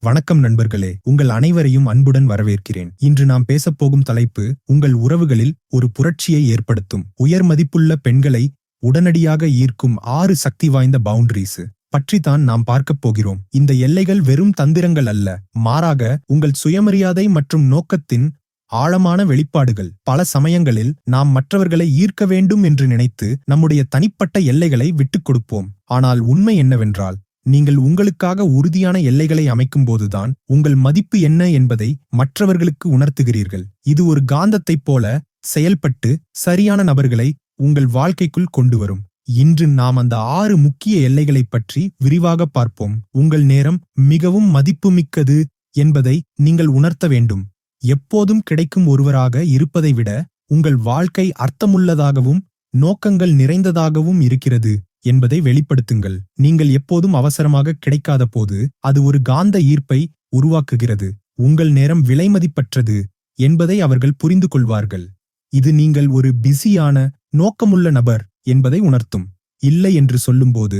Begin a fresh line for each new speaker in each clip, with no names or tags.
வணக்கம் நண்பர்களே, உங்கள் அனைவரையும் அன்புடன் வரவேற்கிறேன். இன்று நாம் பேசப்போகும் தலைப்பு உங்கள் உறவுகளில் ஒரு புரட்சியை ஏற்படுத்தும் உயர் மதிப்புள்ள பெண்களை உடனடியாக ஈர்க்கும் 6 சக்தி வாய்ந்த பவுண்டரிஸ் பற்றித்தான் நாம் பார்க்கப் போகிறோம். இந்த எல்லைகள் வெறும் தந்திரங்கள் அல்ல, மாறாக உங்கள் சுயமரியாதை மற்றும் நோக்கத்தின் ஆழமான வெளிப்பாடுகள். பல சமயங்களில் நாம் மற்றவர்களை ஈர்க்க வேண்டும் என்று நினைத்து நம்முடைய தனிப்பட்ட எல்லைகளை விட்டுக் கொடுப்போம். ஆனால் உண்மை என்னவென்றால், நீங்கள் உங்களுக்காக உறுதியான எல்லைகளை அமைக்கும்போதுதான் உங்கள் மதிப்பு என்ன என்பதை மற்றவர்களுக்கு உணர்த்துகிறீர்கள். இது ஒரு காந்தத்தைப் போல செயல்பட்டு சரியான நபர்களை உங்கள் வாழ்க்கைக்குள் கொண்டு வரும். இன்று நாம் அந்த 6 முக்கிய எல்லைகளைப் பற்றி விரிவாக பார்ப்போம். உங்கள் நேரம் மிகவும் மதிப்புமிக்கது என்பதை நீங்கள் உணர்த்த வேண்டும். எப்போதும் கிடைக்கும் ஒருவராக இருப்பதை விட உங்கள் வாழ்க்கை அர்த்தமுள்ளதாகவும் நோக்கங்கள் நிறைந்ததாகவும் இருக்கிறது என்பதை வெளிப்படுத்துங்கள். நீங்கள் எப்போதும் அவசரமாக கிடைக்காத போது அது ஒரு காந்த ஈர்ப்பை உருவாக்குகிறது. உங்கள் நேரம் விலைமதிப்பற்றது என்பதை அவர்கள் புரிந்து கொள்வார்கள். இது நீங்கள் ஒரு பிஸியான நோக்கமுள்ள நபர் என்பதை உணர்த்தும். இல்லை என்று சொல்லும்போது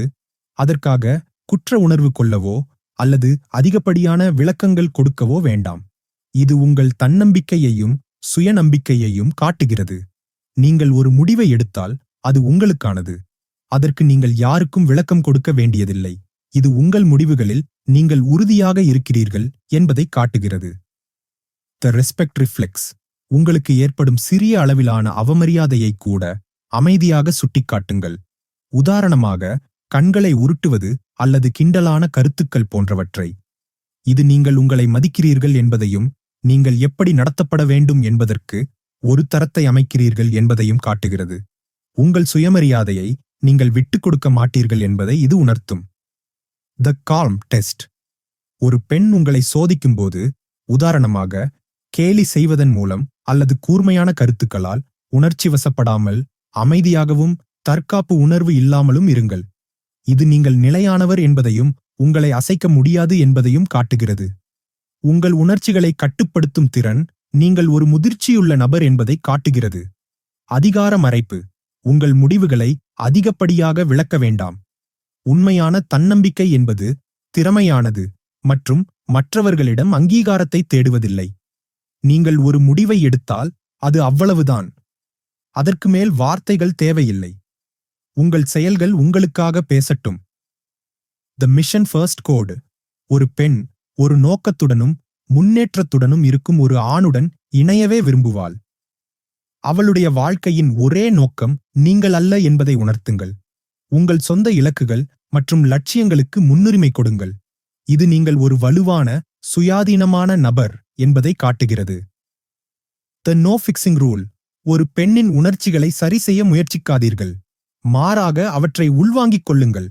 அதற்காக குற்ற உணர்வு கொள்ளவோ அல்லது அதிகப்படியான விளக்கங்கள் கொடுக்கவோ வேண்டாம். இது உங்கள் தன்னம்பிக்கையையும் சுயநம்பிக்கையையும் காட்டுகிறது. நீங்கள் ஒரு முடிவை எடுத்தால் அது உங்களுக்கானது. அதற்கு நீங்கள் யாருக்கும் விளக்கம் கொடுக்க வேண்டியதில்லை. இது உங்கள் முடிவுகளில் நீங்கள் உறுதியாக இருக்கிறீர்கள் என்பதை காட்டுகிறது. த ரெஸ்பெக்ட் ரிஃப்ளெக்ஸ் உங்களுக்கு ஏற்படும் சிறிய அளவிலான அவமரியாதையை கூட அமைதியாக சுட்டிக்காட்டுங்கள். உதாரணமாக, கண்களை உருட்டுவது அல்லது கிண்டலான கருத்துக்கள் போன்றவற்றை. இது நீங்கள் உங்களை மதிக்கிறீர்கள் என்பதையும் நீங்கள் எப்படி நடத்தப்பட வேண்டும் என்பதற்கு ஒரு தரத்தை அமைக்கிறீர்கள் என்பதையும் காட்டுகிறது. உங்கள் சுயமரியாதையை நீங்கள் விட்டுக் கொடுக்க மாட்டீர்கள் என்பதை இது உணர்த்தும். த கால்ம் டெஸ்ட் ஒரு பெண் உங்களை சோதிக்கும்போது, உதாரணமாக கேலி செய்வதன் மூலம் அல்லது கூர்மையான கருத்துக்களால் உணர்ச்சி வசப்படாமல் அமைதியாகவும் தற்காப்பு உணர்வு இல்லாமலும் இருங்கள். இது நீங்கள் நிலையானவர் என்பதையும் உங்களை அசைக்க முடியாது என்பதையும் காட்டுகிறது. உங்கள் உணர்ச்சிகளை கட்டுப்படுத்தும் திறன் நீங்கள் ஒரு முதிர்ச்சியுள்ள நபர் என்பதை காட்டுகிறது. அதிகார மறைப்பு உங்கள் முடிவுகளை அதிகப்படியாக விளக்க வேண்டாம். உண்மையான தன்னம்பிக்கை என்பது திறமையானது மற்றும் மற்றவர்களிடம் அங்கீகாரத்தை தேடுவதில்லை. நீங்கள் ஒரு முடிவை எடுத்தால் அது அவ்வளவுதான். அதற்கு மேல் வார்த்தைகள் தேவையில்லை. உங்கள் செயல்கள் உங்களுக்காக பேசட்டும். த மிஷன் ஃபர்ஸ்ட் கோடு ஒரு பெண் ஒரு நோக்கத்துடனும் முன்னேற்றத்துடனும் இருக்கும் ஒரு ஆணுடன் இணையவே விரும்புவாள். அவளுடைய வாழ்க்கையின் ஒரே நோக்கம் நீங்கள் அல்ல என்பதை உணர்த்துங்கள். உங்கள் சொந்த இலக்குகள் மற்றும் லட்சியங்களுக்கு முன்னுரிமை கொடுங்கள். இது நீங்கள் ஒரு வலுவான சுயாதீனமான நபர் என்பதை காட்டுகிறது. த நோ ஃபிக்சிங் ரூல் ஒரு பெண்ணின் உணர்ச்சிகளை சரி செய்ய முயற்சிக்காதீர்கள். மாறாக அவற்றை உள்வாங்கிக் கொள்ளுங்கள்.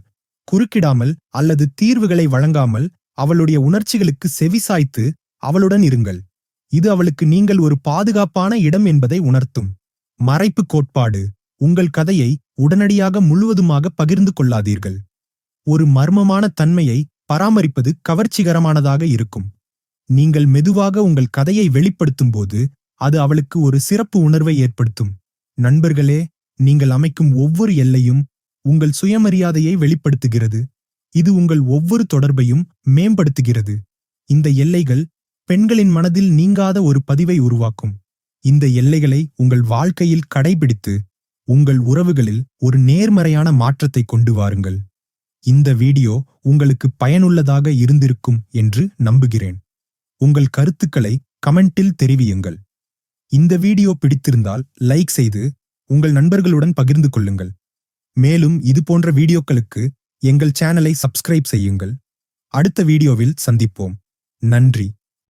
குறுக்கிடாமல் அல்லது தீர்வுகளை வழங்காமல் அவளுடைய உணர்ச்சிகளுக்கு செவிசாய்த்து அவளுடன் இருங்கள். இது அவளுக்கு நீங்கள் ஒரு பாதுகாப்பான இடம் என்பதை உணர்த்தும். மறைப்பு கோட்பாடு உங்கள் கதையை உடனடியாக முழுவதுமாக பகிர்ந்து கொள்ளாதீர்கள். ஒரு மர்மமான தன்மையை பராமரிப்பது கவர்ச்சிகரமானதாக இருக்கும். நீங்கள் மெதுவாக உங்கள் கதையை வெளிப்படுத்தும்போது அது அவளுக்கு ஒரு சிறப்பு உணர்வை ஏற்படுத்தும். நண்பர்களே, நீங்கள் அமைக்கும் ஒவ்வொரு எல்லையும் உங்கள் சுயமரியாதையை வெளிப்படுத்துகிறது. இது உங்கள் ஒவ்வொரு தொடர்பையும் மேம்படுத்துகிறது. இந்த எல்லைகள் பெண்களின் மனதில் நீங்காத ஒரு பதிவை உருவாக்கும். இந்த எல்லைகளை உங்கள் வாழ்க்கையில் கடைபிடித்து உங்கள் உறவுகளில் ஒரு நேர்மறையான மாற்றத்தை கொண்டு வாருங்கள். இந்த வீடியோ உங்களுக்கு பயனுள்ளதாக இருந்திருக்கும் என்று நம்புகிறேன். உங்கள் கருத்துக்களை கமெண்டில் தெரிவியுங்கள். இந்த வீடியோ பிடித்திருந்தால் லைக் செய்து உங்கள் நண்பர்களுடன் பகிர்ந்து கொள்ளுங்கள். மேலும் இதுபோன்ற வீடியோக்களுக்கு எங்கள் சேனலை சப்ஸ்கிரைப் செய்யுங்கள். அடுத்த வீடியோவில் சந்திப்போம். நன்றி.